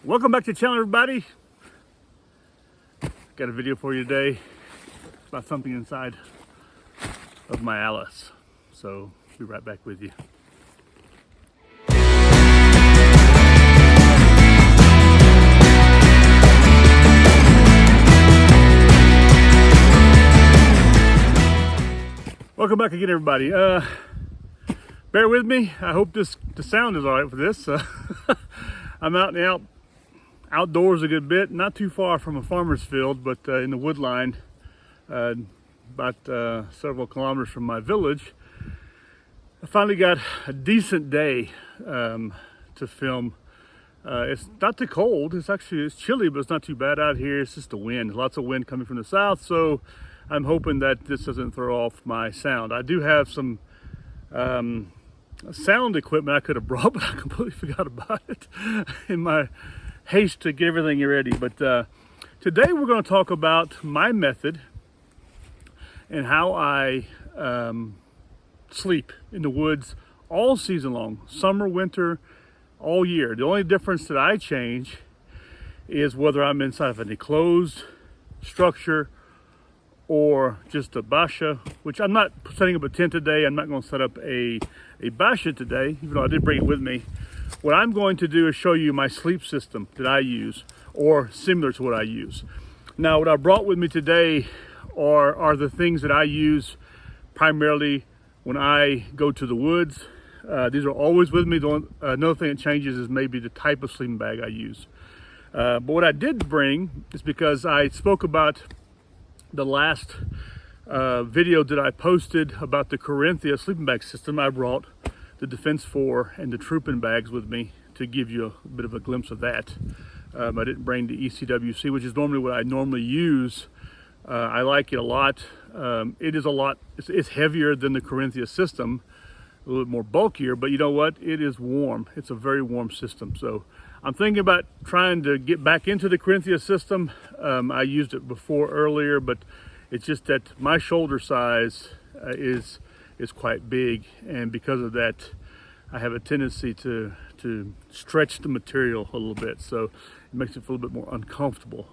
Welcome back to the channel, everybody. Got a video for you today about something inside of my Alice. So be right back with you. Welcome back again, everybody. Bear with me. I hope the sound is all right for this. I'm out and outdoors a good bit, not too far from a farmer's field, but in the wood line, about several kilometers from my village. I finally got a decent day to film. It's not too cold. It's chilly, but it's not too bad out here. It's just the wind. Lots of wind coming from the south, so I'm hoping that this doesn't throw off my sound. I do have some sound equipment I could have brought, but I completely forgot about it in my haste to get everything ready. But today we're going to talk about my method and how I sleep in the woods all season long, summer, winter, all year. The only difference that I change is whether I'm inside of an enclosed structure or just a basha, which I'm not setting up a tent today. I'm not going to set up a basha today, even though I did bring it with me. What I'm going to do is show you my sleep system that I use, or similar to what I use. Now, what I brought with me today are the things that I use primarily when I go to the woods. These are always with me. Another thing that changes is maybe the type of sleeping bag I use. But what I did bring is because I spoke about the last video that I posted about the Carinthia sleeping bag system. I brought the Defense 4 and the Troupen bags with me to give you a bit of a glimpse of that. I didn't bring the ECWC, which is normally what I normally use. I like it a lot. It's heavier than the Carinthia system, a little bit more bulkier, but you know what? It is warm. It's a very warm system. So I'm thinking about trying to get back into the Carinthia system. I used it before earlier, but it's just that my shoulder size is quite big, and because of that, I have a tendency to stretch the material a little bit, so it makes it feel a little bit more uncomfortable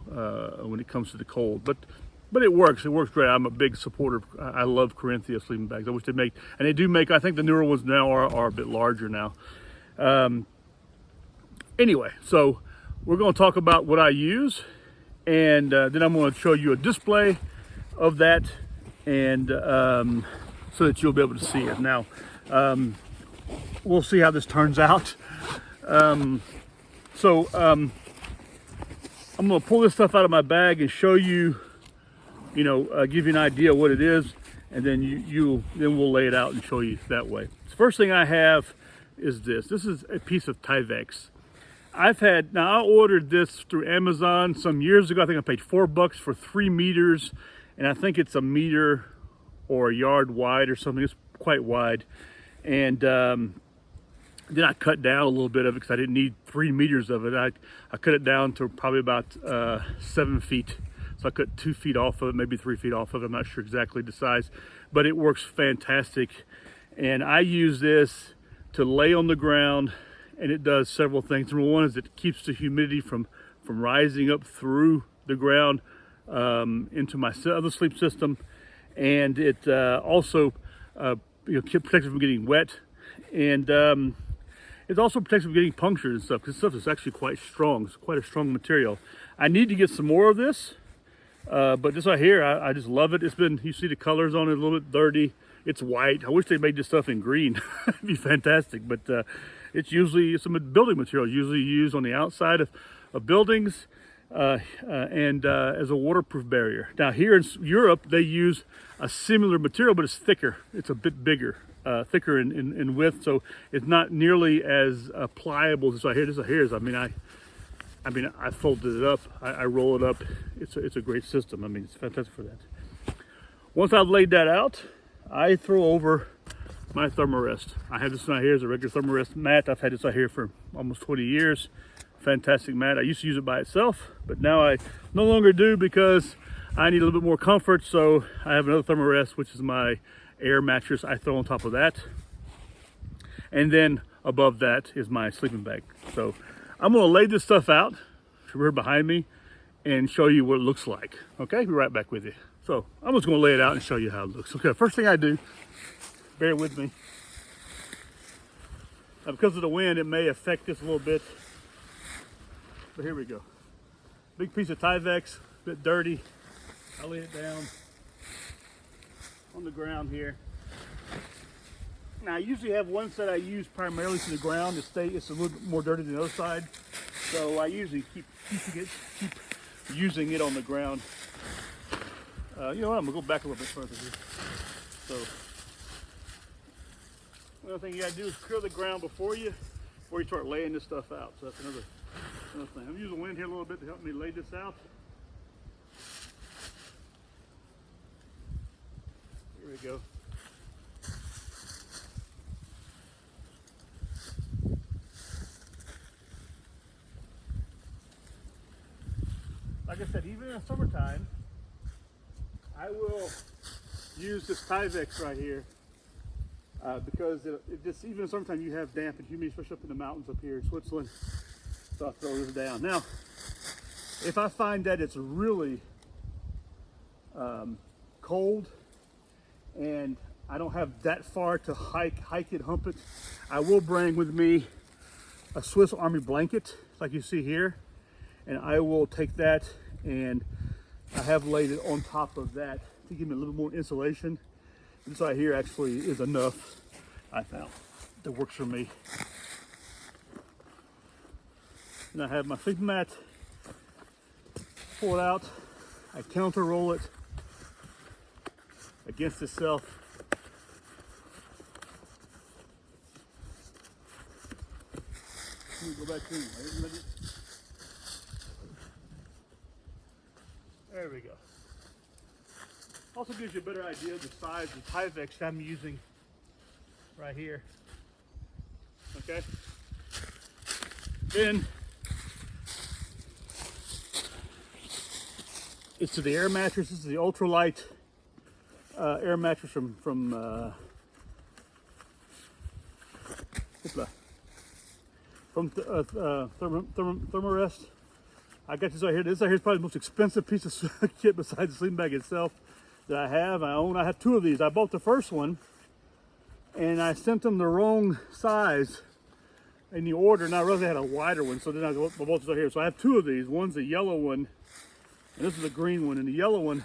when it comes to the cold. But it works. It works great. I'm a big supporter of, I love Carinthia sleeping bags. I wish they make, and they do make, I think the newer ones now are a bit larger now. Anyway, so we're going to talk about what I use, and then I'm going to show you a display of that, and so that you'll be able to see it. Now, we'll see how this turns out. I'm going to pull this stuff out of my bag and show you, give you an idea of what it is, and then then we'll lay it out and show you that way. The first thing I have is this. This is a piece of Tyvex. I ordered this through Amazon some years ago. I think I paid $4 for 3 meters, and I think it's a meter or a yard wide or something. It's quite wide. And then I cut down a little bit of it because I didn't need 3 meters of it. I cut it down to probably about 7 feet. So I cut 2 feet off of it, maybe 3 feet off of it. I'm not sure exactly the size, but it works fantastic. And I use this to lay on the ground, and it does several things. Number one is it keeps the humidity from rising up through the ground into my other sleep system, and it also protects it from getting wet, and it also protects it from getting punctured and stuff, because stuff is actually quite strong. It's quite a strong material. I need to get some more of this, but this right here, I just love it. You see the colors on it, a little bit dirty. It's white. I wish they made this stuff in green. It'd be fantastic, but it's a building material usually used on the outside of buildings and as a waterproof barrier. Now here in Europe, they use a similar material, but it's thicker. It's a bit bigger, thicker in width, so it's not nearly as pliable as this right here. This right here is, I folded it up, I roll it up. It's a great system. It's fantastic for that. Once I've laid that out, I throw over my Thermarest. I have this right here as a regular Thermarest mat. I've had this right here for almost 20 years. Fantastic mat. I used to use it by itself, but now I no longer do because I need a little bit more comfort. So I have another Thermarest, which is my air mattress. I throw on top of that. And then above that is my sleeping bag. So I'm gonna lay this stuff out here behind me and show you what it looks like. Okay, be right back with you. So I'm just gonna lay it out and show you how it looks. Okay, first thing I do, bear with me. Now, because of the wind, it may affect this a little bit, but here we go. Big piece of Tyvex, a bit dirty. I lay it down on the ground here. Now, I usually have one side I use primarily to the ground to stay, it's a little bit more dirty than the other side. So I usually keep using it on the ground. You know what, I'm gonna go back a little bit further here. So, another thing you gotta do is clear the ground before you start laying this stuff out. So that's another thing. I'm using the wind here a little bit to help me lay this out. Here we go. Like I said, even in the summertime, I will use this Tyvex right here because it just, even in the summertime, you have damp and humidity, especially up in the mountains up here in Switzerland. So I'll throw this down. Now, if I find that it's really cold and I don't have that far to hike it, hump it, I will bring with me a Swiss Army blanket, like you see here, and I will take that and I have laid it on top of that to give me a little more insulation. This right here actually is enough, I found, that works for me. And I have my sleeping mat, pull it out, I counter roll it against itself. Let me go back in. There we go. Also gives you a better idea of the size of the Tyvex I'm using right here. Okay. Then it's to the air mattress. This is the ultralight air mattress from Thermarest. I got this right here. This right here is probably the most expensive piece of kit besides the sleeping bag itself that I have. I own. I have two of these. I bought the first one, and I sent them the wrong size in the order, and I realized they had a wider one. So then I bought this right here. So I have two of these. One's a yellow one, and this is a green one. And the yellow one,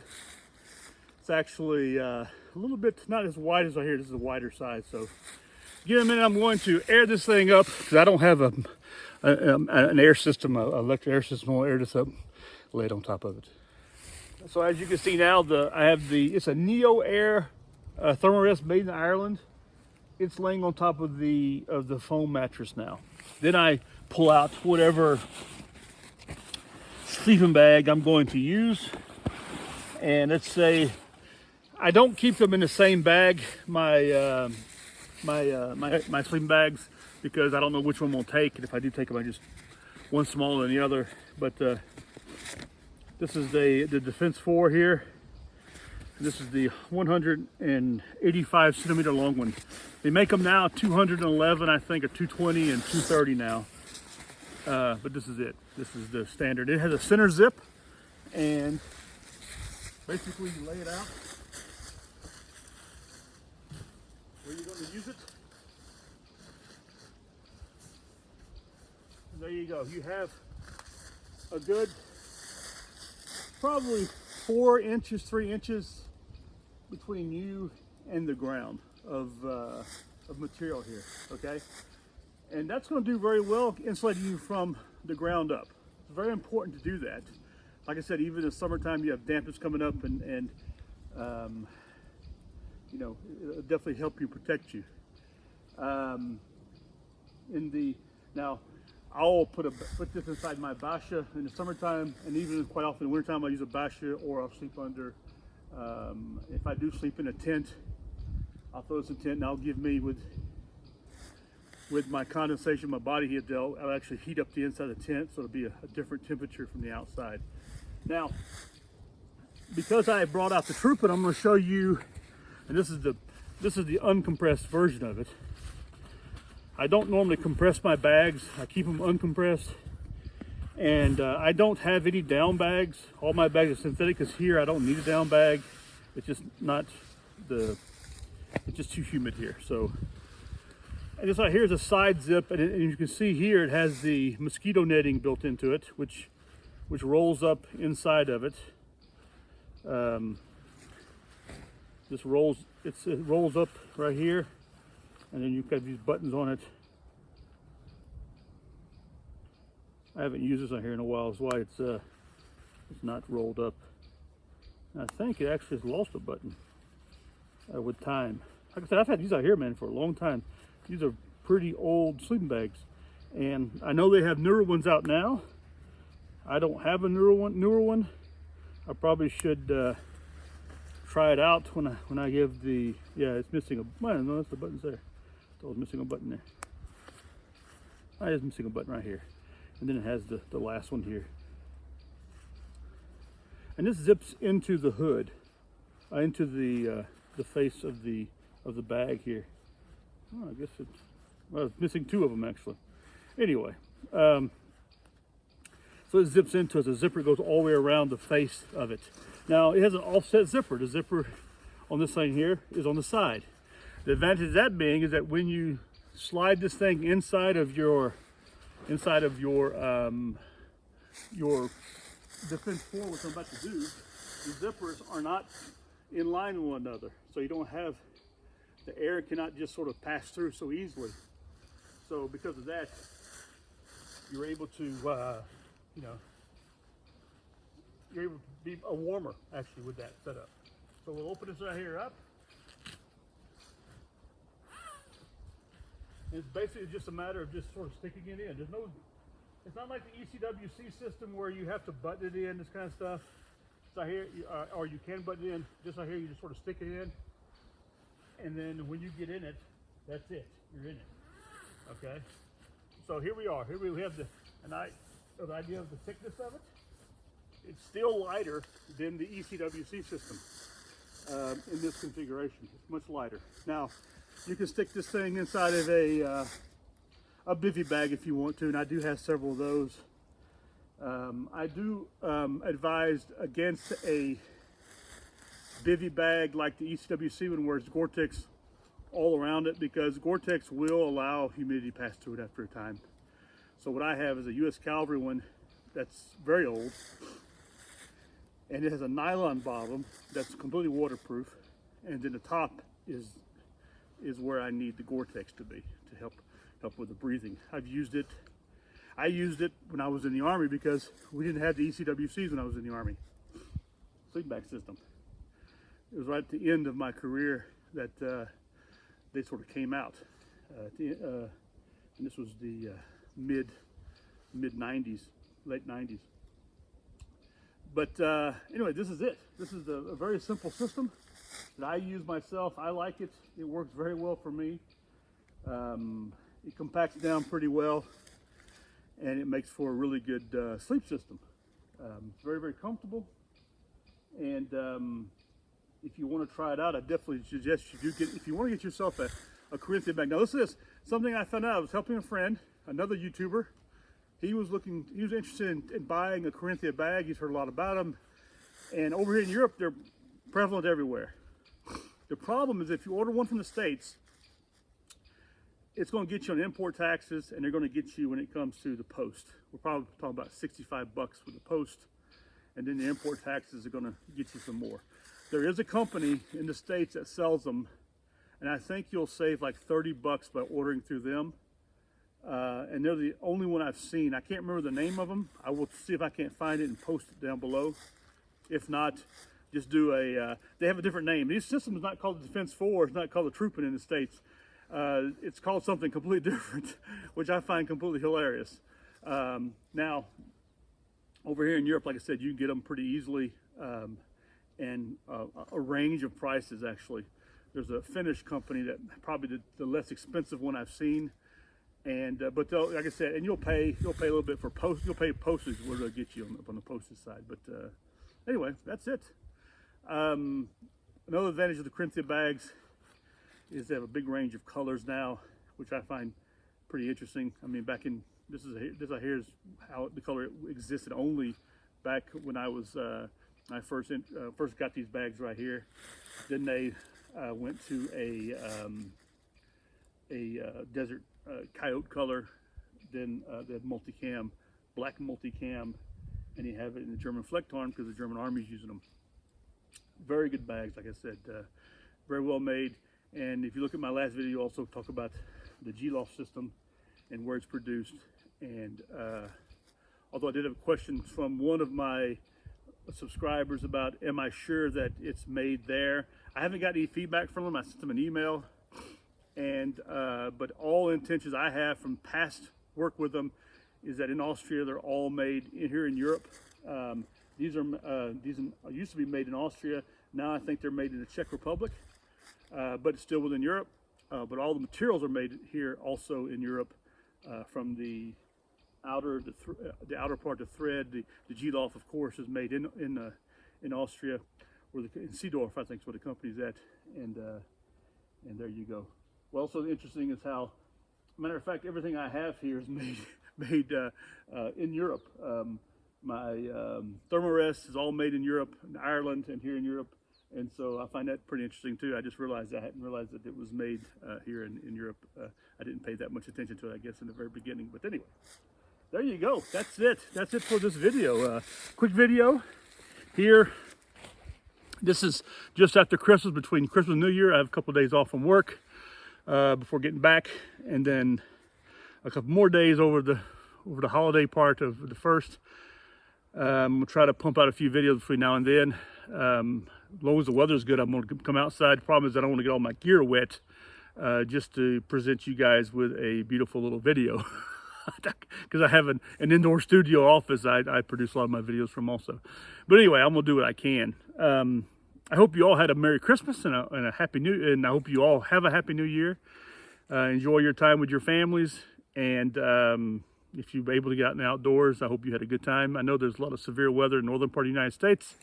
it's actually a little bit not as wide as right here. This is a wider size. So give a minute. I'm going to air this thing up because I don't have an air system, an electric air system. I'll air this up, lay it on top of it. So as you can see now, it's a Neoair Thermarest made in Ireland. It's laying on top of the foam mattress now. Then I pull out whatever sleeping bag I'm going to use, and let's say I don't keep them in the same bag. My sleeping bags, because I don't know which one will take, and if I do take them, I just one smaller than the other. But this is the Defense 4 here. This is the 185 centimeter long one. They make them now 211, I think, or 220 and 230 now. But this is it. This is the standard. It has a center zip, and basically you lay it out where you're going to use it. And there you go. You have a good, probably 4 inches, 3 inches between you and the ground of material here, okay? And that's going to do very well insulating you from the ground up. It's very important to do that. Like I said, even in the summertime, you have dampness coming up, and you know, it'll definitely help you protect you. Now, I'll put this inside my basha in the summertime, and even quite often in the wintertime, I'll use a basha, or I'll sleep under. If I do sleep in a tent, I'll throw this in a tent, and I'll give me with my condensation, my body heat, I'll actually heat up the inside of the tent, so it'll be a different temperature from the outside. Now, because I brought out the Troupen, I'm going to show you, and this is the uncompressed version of it. I don't normally compress my bags. I keep them uncompressed. And I don't have any down bags. All my bags are synthetic because here I don't need a down bag. It's just not it's just too humid here. So, and this right here is a side zip, and you can see here it has the mosquito netting built into it, which rolls up inside of it. It rolls up right here, and then you've got these buttons on it. I haven't used this on here in a while. That's why it's not rolled up. And I think it actually has lost a button with time. Like I said, I've had these out here, man, for a long time. These are pretty old sleeping bags, and I know they have newer ones out now. I don't have a newer one. I probably should try it out when I give the, yeah, it's missing a button. No, that's the button's there. So it's missing a button there. I is missing a button right here. And then it has the last one here. And this zips into the hood, into the face of the bag here. Oh, I guess it's missing two of them actually. Anyway, so it zips into it. The zipper goes all the way around the face of it. Now it has an offset zipper. The zipper on this thing here is on the side. The advantage of that being is that when you slide this thing inside of your Defense 4, which I'm about to do, the zippers are not in line with one another. So you don't have, the air cannot just sort of pass through so easily. So because of that, you're able to, you're able to be a warmer actually with that setup. So we'll open this right here up. It's basically just a matter of just sort of sticking it in. It's not like the ECWC system where you have to button it in, this kind of stuff. So here, or you can button it in. Just right here, you just sort of stick it in, and then when you get in it, that's it. You're in it. Okay. So here we are. Here we have the idea of the thickness of it. It's still lighter than the ECWC system in this configuration. It's much lighter. Now, you can stick this thing inside of a bivy bag if you want to, and I do have several of those. I do advise against a bivy bag like the ECWC one where it's Gore-Tex all around it, because Gore-Tex will allow humidity to pass through it after a time. So what I have is a U.S. Cavalry one that's very old, and it has a nylon bottom that's completely waterproof, and then the top is where I need the Gore-Tex to be to help with the breathing. I've used it. I used it when I was in the Army because we didn't have the ECWCs when I was in the Army. Sleeping bag system. It was right at the end of my career that they sort of came out. And this was the mid 90s, late 90s. But anyway, this is it. This is a very simple system that I use myself. I like it. It works very well for me. It compacts down pretty well, and it makes for a really good sleep system. It's very, very comfortable. And if you want to try it out, I definitely suggest you do if you want to get yourself a Carinthia bag. Now listen to this, something I found out. I was helping a friend, another YouTuber. He was interested in buying a Carinthia bag. He's heard a lot about them. And over here in Europe, they're prevalent everywhere. The problem is if you order one from the States, it's going to get you on import taxes, and they're going to get you when it comes to the post. We're probably talking about $65 for the post, and then the import taxes are going to get you some more. There is a company in the States that sells them, and I think you'll save like $30 by ordering through them. And they're the only one I've seen. I can't remember the name of them. I will see if I can't find it and post it down below. If not, just do they have a different name. This system is not called the Defense 4. It's not called the Troupen in the States. It's called something completely different, which I find completely hilarious. Now, over here in Europe, like I said, you can get them pretty easily, and a range of prices actually. There's a Finnish company that probably the less expensive one I've seen, and but like I said, and you'll pay a little bit for post. You'll pay postage where they'll get you on the postage side. But anyway, that's it. Another advantage of the Carinthia bags is they have a big range of colors now, which I find pretty interesting. I mean, back in this right here is how the color existed only back when I was I first got these bags right here. Then they went to a desert coyote color. Then they had multicam, black multicam, and you have it in the German Flecktarn because the German Army's using them. Very good bags, like I said, very well made. And if you look at my last video, also talk about the G-Loft system and where it's produced. And although I did have a question from one of my subscribers about, am I sure that it's made there? I haven't got any feedback from them. I sent them an email, and but all intentions I have from past work with them is that in Austria they're all made here in Europe. These used to be made in Austria. Now I think they're made in the Czech Republic, but it's still within Europe. But all the materials are made here also in Europe, from the outer part of the thread. The G-Loft, of course, is made in Austria, where in Seedorf, I think, is where the company's at, and there you go. Well, also interesting is how, matter of fact, everything I have here is made in Europe. My Thermarest is all made in Europe, in Ireland, and here in Europe. And so I find that pretty interesting too. I just realized I hadn't realized that it was made here in Europe. I didn't pay that much attention to it, I guess, in the very beginning. But anyway, there you go. That's it. That's it for this video. Quick video here. This is just after Christmas, between Christmas and New Year. I have a couple of days off from work before getting back, and then a couple more days over the holiday part of the first. We'll try to pump out a few videos between now and then. As long as the weather's good, I'm going to come outside. The problem is I don't want to get all my gear wet, just to present you guys with a beautiful little video. Because I have an indoor studio office I produce a lot of my videos from also. But anyway, I'm going to do what I can. I hope you all had a Merry Christmas and a Happy New Year, and I hope you all have a Happy New Year. Enjoy your time with your families, and if you're able to get out in the outdoors, I hope you had a good time. I know there's a lot of severe weather in the northern part of the United States.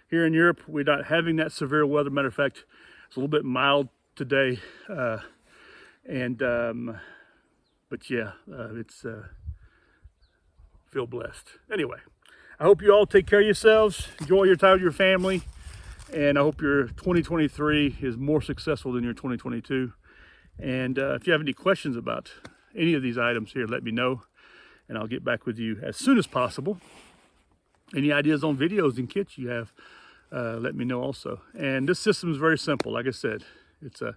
Here in Europe, we're not having that severe weather. Matter of fact, it's a little bit mild today. But yeah, it's feel blessed. Anyway, I hope you all take care of yourselves. Enjoy your time with your family. And I hope your 2023 is more successful than your 2022. And if you have any questions about any of these items here, let me know. And I'll get back with you as soon as possible. Any ideas on videos and kits you have, let me know also. And this system is very simple. Like I said, it's a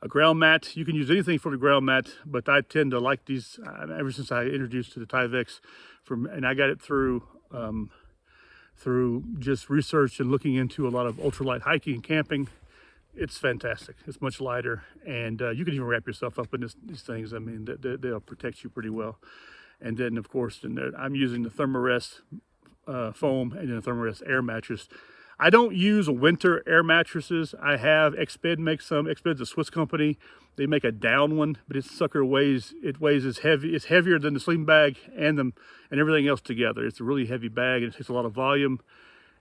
ground mat. You can use anything for the ground mat, but I tend to like these ever since I introduced to the Tyvex, and I got it through just research and looking into a lot of ultralight hiking and camping. It's fantastic. It's much lighter, and you can even wrap yourself up in these things. I mean, they'll protect you pretty well. And then, of course, I'm using the Thermarest foam and then the Thermarest air mattress. I don't use winter air mattresses. I have Exped make some. Exped's a Swiss company. They make a down one, but its sucker weighs as heavy. It's heavier than the sleeping bag and everything else together. It's a really heavy bag, and it takes a lot of volume.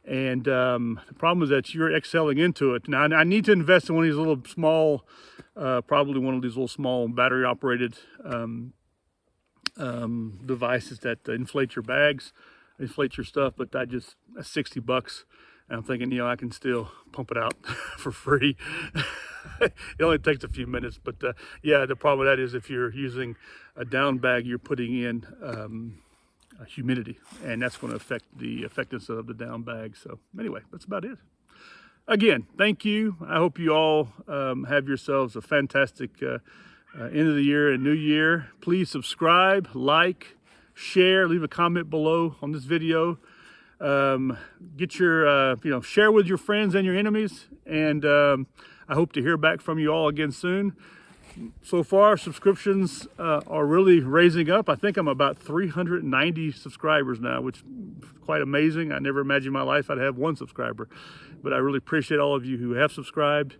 And the problem is that you're excelling into it. Now, I need to invest in one of these little small, probably one of these little small battery operated devices that inflate your bags, inflate your stuff, but that's $60. And I'm thinking, I can still pump it out for free. It only takes a few minutes, but yeah, the problem with that is if you're using a down bag, you're putting in humidity, and that's going to affect the effectiveness of the down bag. So anyway, that's about it. Again, thank you. I hope you all have yourselves a fantastic end of the year and new year. Please subscribe, like, share, leave a comment below on this video. Get your share with your friends and your enemies, and I hope to hear back from you all again soon. So far, subscriptions are really raising up. I think I'm about 390 subscribers now, which is quite amazing. I never imagined in my life I'd have one subscriber, but I really appreciate all of you who have subscribed,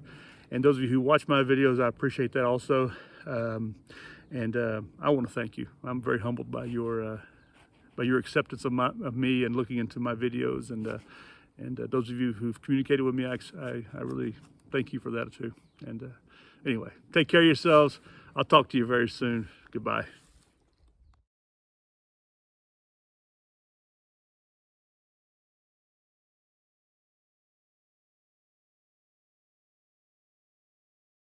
and those of you who watch my videos, I appreciate that also. And I want to thank you. I'm very humbled by your acceptance of me and looking into my videos, and those of you who've communicated with me, I really thank you for that too. And anyway, take care of yourselves. I'll talk to you very soon. Goodbye.